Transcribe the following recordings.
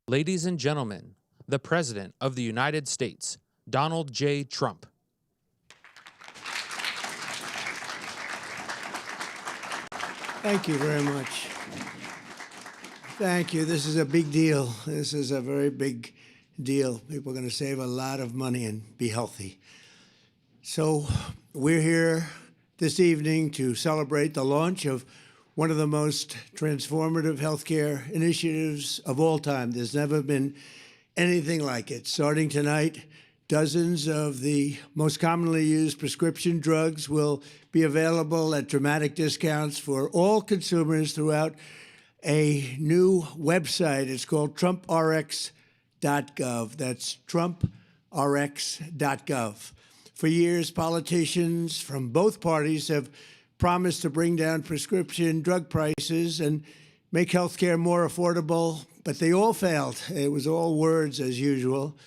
Ladies and gentlemen, the President of the United States, Donald J. Trump. Thank you very much. Thank you. This is a big deal. This is a very big deal. People are going to save a lot of money and be healthy. So we're here this evening to celebrate the launch of one of the most transformative healthcare initiatives of all time. There's never been anything like it. Starting tonight, dozens of the most commonly used prescription drugs will be available at dramatic discounts for all consumers throughout a new website. It's called TrumpRx.gov. That's TrumpRx.gov. For years, politicians from both parties have promised to bring down prescription drug prices and make healthcare more affordable, but they all failed. It was all words as usual.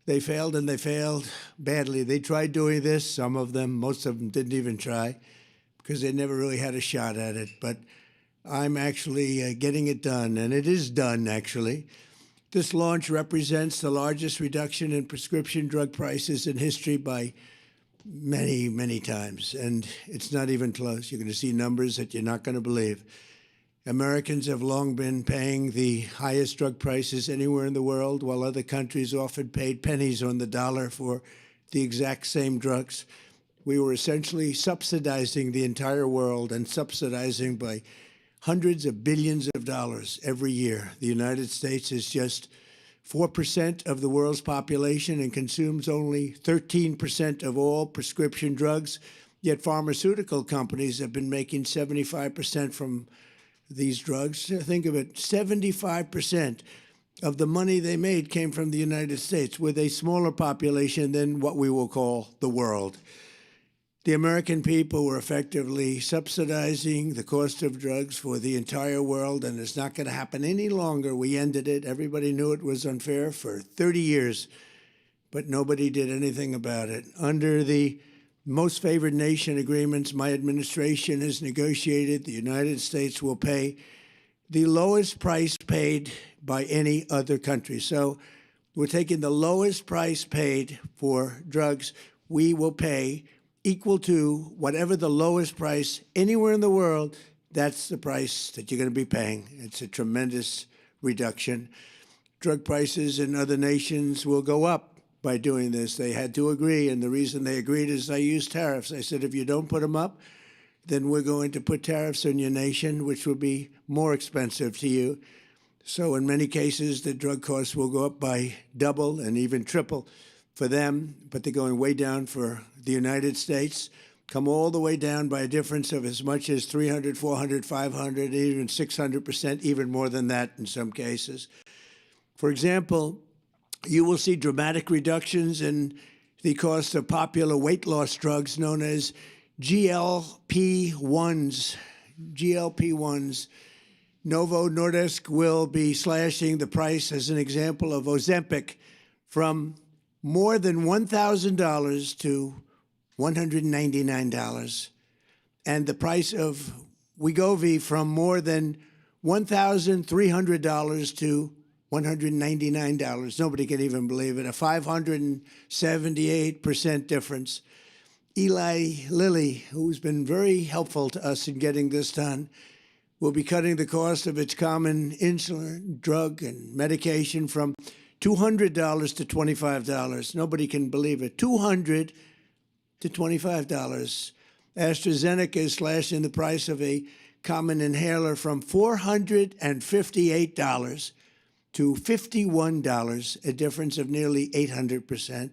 They failed, and they failed badly. They tried doing this, some of them, most of them didn't even try because they never really had a shot at it. But I'm actually getting it done, and it is done, actually. This launch represents the largest reduction in prescription drug prices in history by many, many times, and it's not even close. You're going to see numbers that you're not going to believe. Americans have long been paying the highest drug prices anywhere in the world, while other countries often paid pennies on the dollar for the exact same drugs. We were essentially subsidizing the entire world, and subsidizing by hundreds of billions of dollars every year. The United States is just 4% of the world's population and consumes only 13% of all prescription drugs, yet pharmaceutical companies have been making 75% from these drugs. Think of it, 75% of the money they made came from the United States, with a smaller population than what we will call the world. The American people were effectively subsidizing the cost of drugs for the entire world, and it's not going to happen any longer. We ended it. Everybody knew it was unfair for 30 years, but nobody did anything about it. Under the most favored nation agreements my administration has negotiated, the United States will pay the lowest price paid by any other country. So we're taking the lowest price paid for drugs. We will pay equal to whatever the lowest price anywhere in the world. That's the price that you're going to be paying. It's a tremendous reduction. Drug prices in other nations will go up by doing this. They had to agree, and the reason they agreed is I used tariffs. I said, if you don't put them up, then we're going to put tariffs on your nation, which will be more expensive to you. So in many cases, the drug costs will go up by double and even triple for them, but they're going way down for the United States, come all the way down by a difference of as much as 300, 400, 500, even 600%, even more than that in some cases. For example, you will see dramatic reductions in the cost of popular weight loss drugs known as GLP-1s. GLP-1s. Novo Nordisk will be slashing the price, as an example, of Ozempic from more than $1,000 to $199, and the price of Wegovy from more than $1,300 to $199. Nobody can even believe it. A 578% difference. Eli Lilly, who's been very helpful to us in getting this done, will be cutting the cost of its common insulin, drug, and medication from $200 to $25. Nobody can believe it. $200 to $25. AstraZeneca is slashing the price of a common inhaler from $458 to $51, a difference of nearly 800%.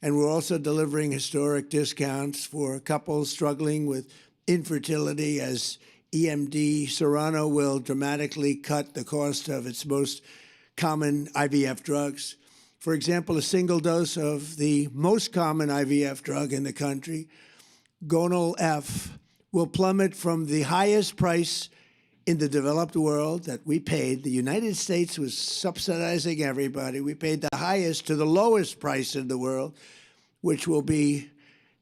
And we're also delivering historic discounts for couples struggling with infertility, as EMD Serono will dramatically cut the cost of its most common IVF drugs. For example, a single dose of the most common IVF drug in the country, Gonal-F, will plummet from the highest price in the developed world that we paid. The United States was subsidizing everybody. We paid the highest to the lowest price in the world, which will be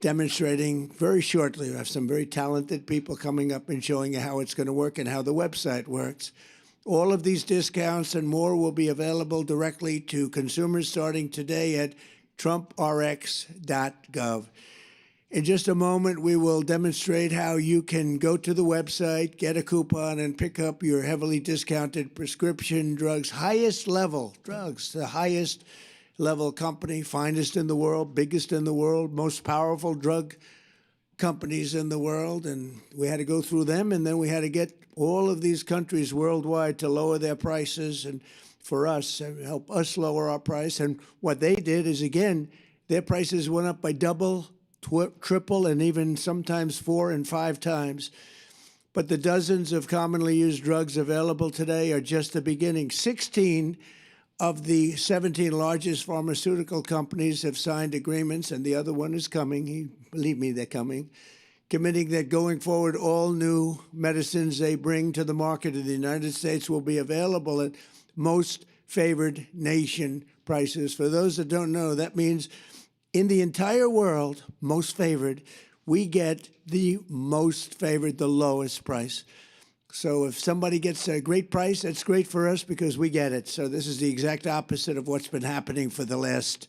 demonstrating very shortly. We have some very talented people coming up and showing you how it's going to work and how the website works. All of these discounts and more will be available directly to consumers starting today at trumprx.gov. In just a moment, we will demonstrate how you can go to the website, get a coupon, and pick up your heavily discounted prescription drugs, highest level drugs, the highest level company, finest in the world, biggest in the world, most powerful drug companies in the world. And we had to go through them, and then we had to get all of these countries worldwide to lower their prices and for us, help us lower our price. And what they did is, again, their prices went up by double, triple, and even sometimes 4 and 5 times. But the dozens of commonly used drugs available today are just the beginning. 16 of the 17 largest pharmaceutical companies have signed agreements, and the other one is coming. Believe me, they're coming, committing that going forward, all new medicines they bring to the market in the United States will be available at most favored nation prices. For those that don't know, that means in the entire world, most favored, we get the most favored, the lowest price. So if somebody gets a great price, that's great for us because we get it. So this is the exact opposite of what's been happening for the last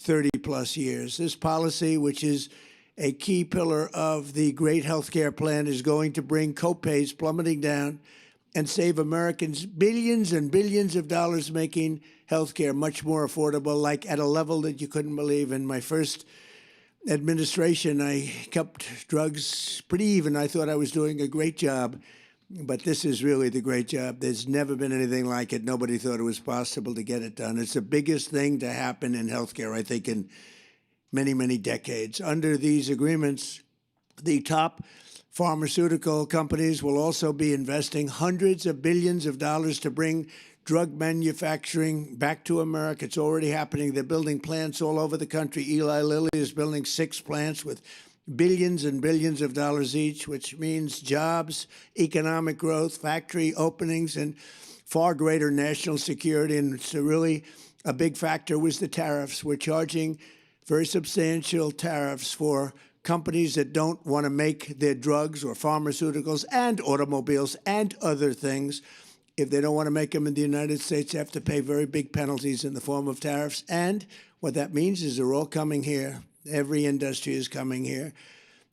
30-plus years. This policy, which is a key pillar of the great health care plan, is going to bring copays plummeting down and save Americans billions and billions of dollars, making health care much more affordable, like at a level that you couldn't believe. In my first administration, I kept drugs pretty even. I thought I was doing a great job. But this is really the great job. There's never been anything like it. Nobody thought it was possible to get it done. It's the biggest thing to happen in healthcare, I think, in many, many decades. Under these agreements, the top pharmaceutical companies will also be investing hundreds of billions of dollars to bring drug manufacturing back to America. It's already happening. They're building plants all over the country. Eli Lilly is building 6 plants with billions and billions of dollars each, which means jobs, economic growth, factory openings, and far greater national security. And it's really a big factor was the tariffs. We're charging very substantial tariffs for companies that don't want to make their drugs or pharmaceuticals and automobiles and other things. If they don't want to make them in the United States, they have to pay very big penalties in the form of tariffs. And what that means is they're all coming here. Every industry is coming here.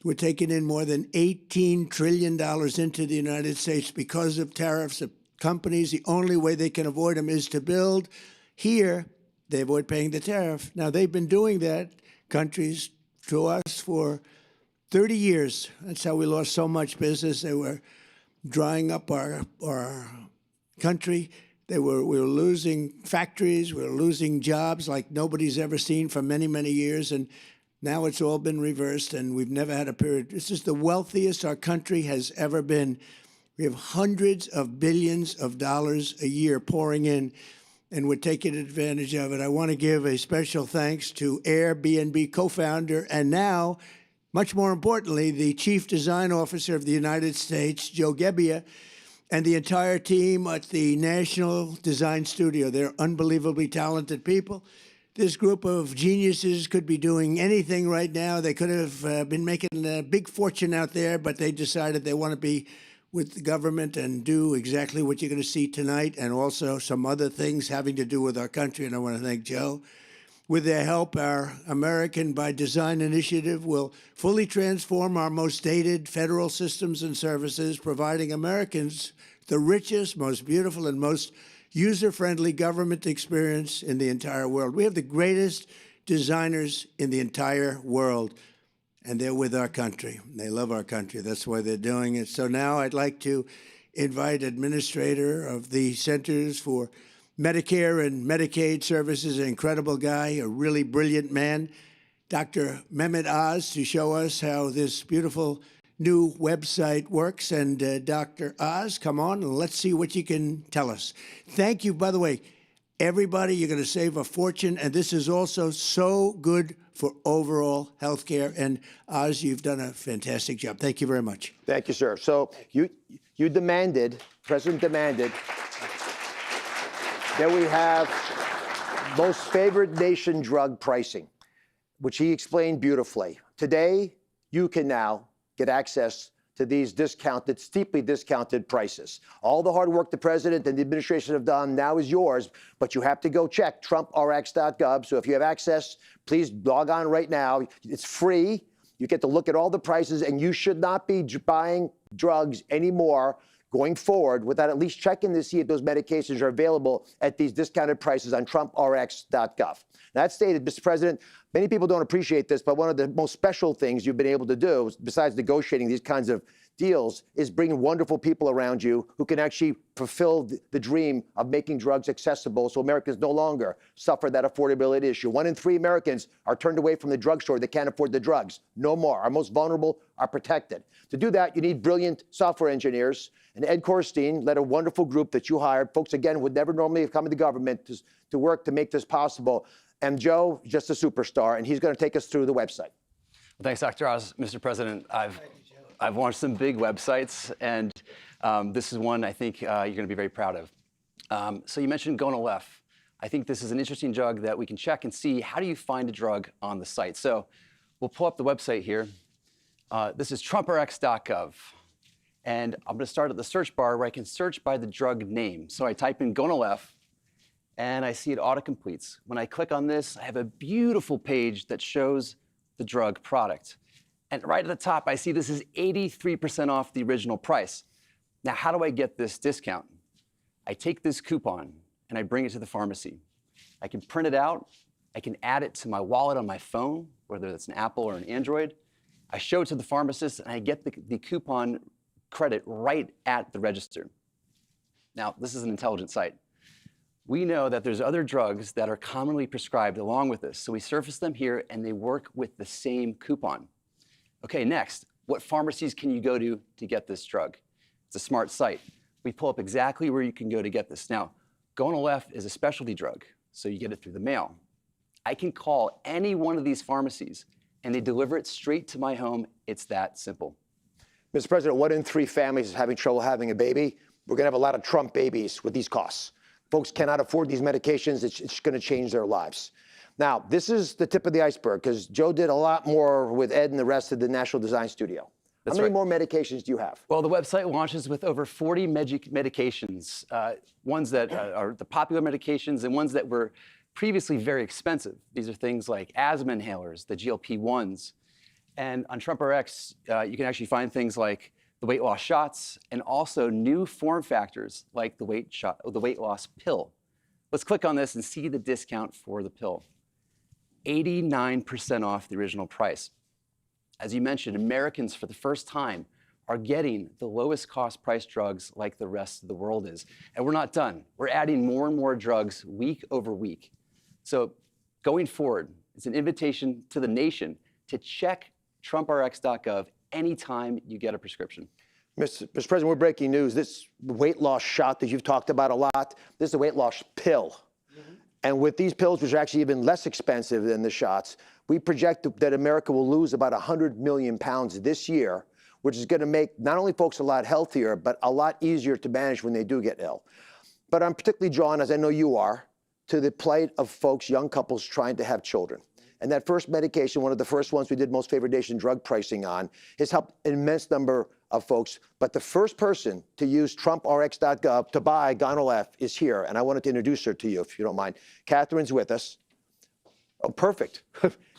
We're taking in more than $18 trillion into the United States because of tariffs. The companies, the only way they can avoid them is to build here. They avoid paying the tariff. Now, they've been doing that, countries, to us for 30 years. That's how we lost so much business. They were drying up our country. We were losing factories. We were losing jobs like nobody's ever seen for many, many years. And now it's all been reversed, and we've never had a period. This is the wealthiest our country has ever been. We have hundreds of billions of dollars a year pouring in, and we're taking advantage of it. I want to give a special thanks to Airbnb co-founder and now, much more importantly, the Chief Design Officer of the United States, Joe Gebbia, and the entire team at the National Design Studio. They're unbelievably talented people. This group of geniuses could be doing anything right now. They could have been making a big fortune out there, but they decided they want to be with the government and do exactly what you're going to see tonight, and also some other things having to do with our country. And I want to thank Joe. With their help, our American by Design initiative will fully transform our most dated federal systems and services, providing Americans the richest, most beautiful, and most user-friendly government experience in the entire world. We have the greatest designers in the entire world, and they're with our country. They love our country. That's why they're doing it. So now I'd like to invite Administrator of the Centers for Medicare and Medicaid Services, an incredible guy, a really brilliant man, Dr. Mehmet Oz, to show us how this beautiful new website works. And Dr. Oz, come on and let's see what you can tell us. Thank you. By the way, everybody, you're going to save a fortune. And this is also so good for overall health care. And Oz, you've done a fantastic job. Thank you very much. Thank you, sir. So you demanded, President demanded, that we have most favored nation drug pricing, which he explained beautifully. Today, you can now get access to these discounted, steeply discounted prices. All the hard work the president and the administration have done now is yours, but you have to go check TrumpRx.gov. So if you have access, please log on right now. It's free. You get to look at all the prices, and you should not be buying drugs anymore going forward without at least checking to see if those medications are available at these discounted prices on TrumpRx.gov. That stated, Mr. President, many people don't appreciate this, but one of the most special things you've been able to do, besides negotiating these kinds of deals, is bringing wonderful people around you who can actually fulfill the dream of making drugs accessible so Americans no longer suffer that affordability issue. 1 in 3 Americans are turned away from the drugstore. They can't afford the drugs. No more. Our most vulnerable are protected. To do that, you need brilliant software engineers. And Ed Korstein led a wonderful group that you hired. Folks, again, would never normally have come into government to work to make this possible. And Joe, just a superstar, and he's going to take us through the website. Well, thanks, Dr. Oz. Mr. President, I've launched some big websites, and this is one I think you're going to be very proud of. So you mentioned Gonal-f. I think this is an interesting drug that we can check and see how do you find a drug on the site. So we'll pull up the website here. This is TrumpRx.gov. And I'm going to start at the search bar where I can search by the drug name. So I type in Gonal-f, and I see it autocompletes. When I click on this, I have a beautiful page that shows the drug product. And right at the top, I see this is 83% off the original price. Now, how do I get this discount? I take this coupon and I bring it to the pharmacy. I can print it out. I can add it to my wallet on my phone, whether it's an Apple or an Android. I show it to the pharmacist and I get the coupon credit right at the register. Now, this is an intelligent site. We know that there's other drugs that are commonly prescribed along with this. So we surface them here and they work with the same coupon. Okay, next, what pharmacies can you go to get this drug? It's a smart site. We pull up exactly where you can go to get this. Now, Gonal-f is a specialty drug, so you get it through the mail. I can call any one of these pharmacies and they deliver it straight to my home. It's that simple. Mr. President, 1 in 3 families is having trouble having a baby. We're going to have a lot of Trump babies with these costs. Folks cannot afford these medications. It's going to change their lives. Now, this is the tip of the iceberg, because Joe did a lot more with Ed and the rest of the National Design Studio. How many more medications do you have? Well, the website launches with over 40 medications, ones that are the popular medications and ones that were previously very expensive. These are things like asthma inhalers, the GLP-1s. And on TrumpRx, you can actually find things like the weight loss shots and also new form factors like the weight loss pill. Let's click on this and see the discount for the pill. 89% off the original price. As you mentioned, Americans for the first time are getting the lowest cost price drugs like the rest of the world is. And we're not done. We're adding more and more drugs week over week. So going forward, it's an invitation to the nation to check TrumpRx.gov anytime you get a prescription. Mr. President, we're breaking news. This weight loss shot that you've talked about a lot, this is a weight loss pill. And with these pills, which are actually even less expensive than the shots, we project that America will lose about 100 million pounds this year, which is going to make not only folks a lot healthier, but a lot easier to manage when they do get ill. But I'm particularly drawn, as I know you are, to the plight of folks, young couples trying to have children. And that first medication, one of the first ones we did most favored nation drug pricing on, has helped an immense number of folks. But the first person to use TrumpRx.gov to buy Gonal-f is here. And I wanted to introduce her to you, if you don't mind. Catherine's with us. Oh, perfect.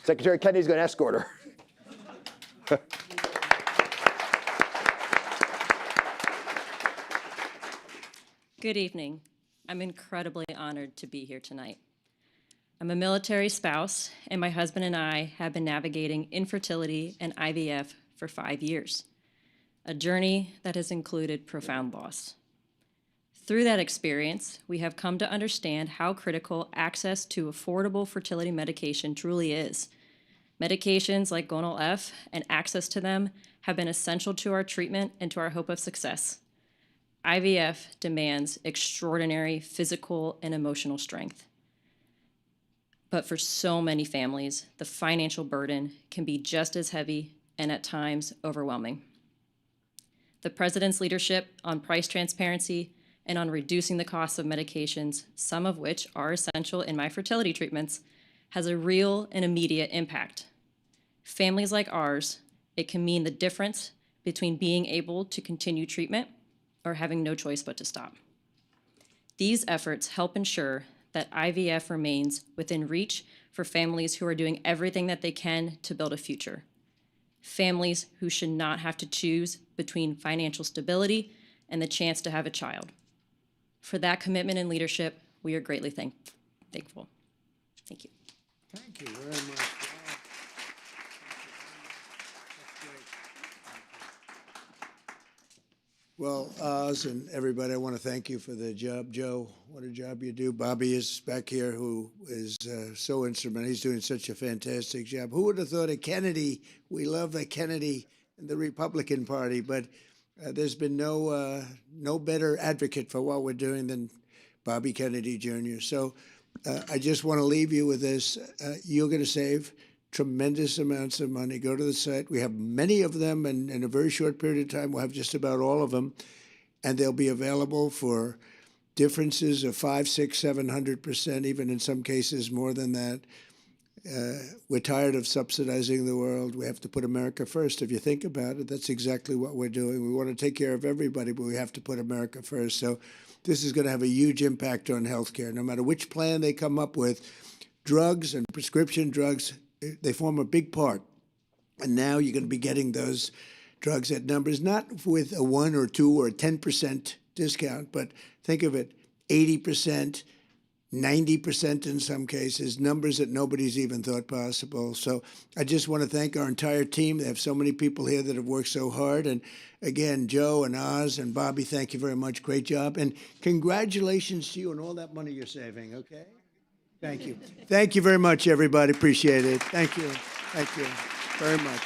Secretary Kennedy's going to escort her. Good evening. I'm incredibly honored to be here tonight. I'm a military spouse, and my husband and I have been navigating infertility and IVF for 5 years, a journey that has included profound loss. Through that experience, we have come to understand how critical access to affordable fertility medication truly is. Medications like Gonal-f and access to them have been essential to our treatment and to our hope of success. IVF demands extraordinary physical and emotional strength. But for so many families, the financial burden can be just as heavy and at times overwhelming. The President's leadership on price transparency and on reducing the costs of medications, some of which are essential in my fertility treatments, has a real and immediate impact. Families like ours, it can mean the difference between being able to continue treatment or having no choice but to stop. These efforts help ensure that IVF remains within reach for families who are doing everything that they can to build a future. Families who should not have to choose between financial stability and the chance to have a child. For that commitment and leadership, we are greatly thankful. Thank you. Thank you very much. Wow. That's great. Well, Oz and everybody, I want to thank you for the job. Joe, what a job you do. Bobby is back here, who is so instrumental. He's doing such a fantastic job. Who would have thought of Kennedy? We love the Kennedy and the Republican Party, but there's been no better advocate for what we're doing than Bobby Kennedy Jr. So I just want to leave you with this. You're going to save tremendous amounts of money. Go to the site. We have many of them, and in a very short period of time, we'll have just about all of them, and they'll be available for differences of 500, 600, 700%, even in some cases more than that. We're tired of subsidizing the world. We have to put America first. If you think about it, that's exactly what we're doing. We want to take care of everybody, but we have to put America first. So this is going to have a huge impact on healthcare. No matter which plan they come up with, drugs and prescription drugs, they form a big part. And now you're going to be getting those drugs at numbers, not with a 1 or 2 or 10% discount, but think of it, 80%, 90% in some cases, numbers that nobody's even thought possible. So I just want to thank our entire team. They have so many people here that have worked so hard. And again, Joe and Oz and Bobby, thank you very much. Great job. And congratulations to you on all that money you're saving, okay? Thank you. Thank you very much, everybody. Appreciate it. Thank you. Thank you very much.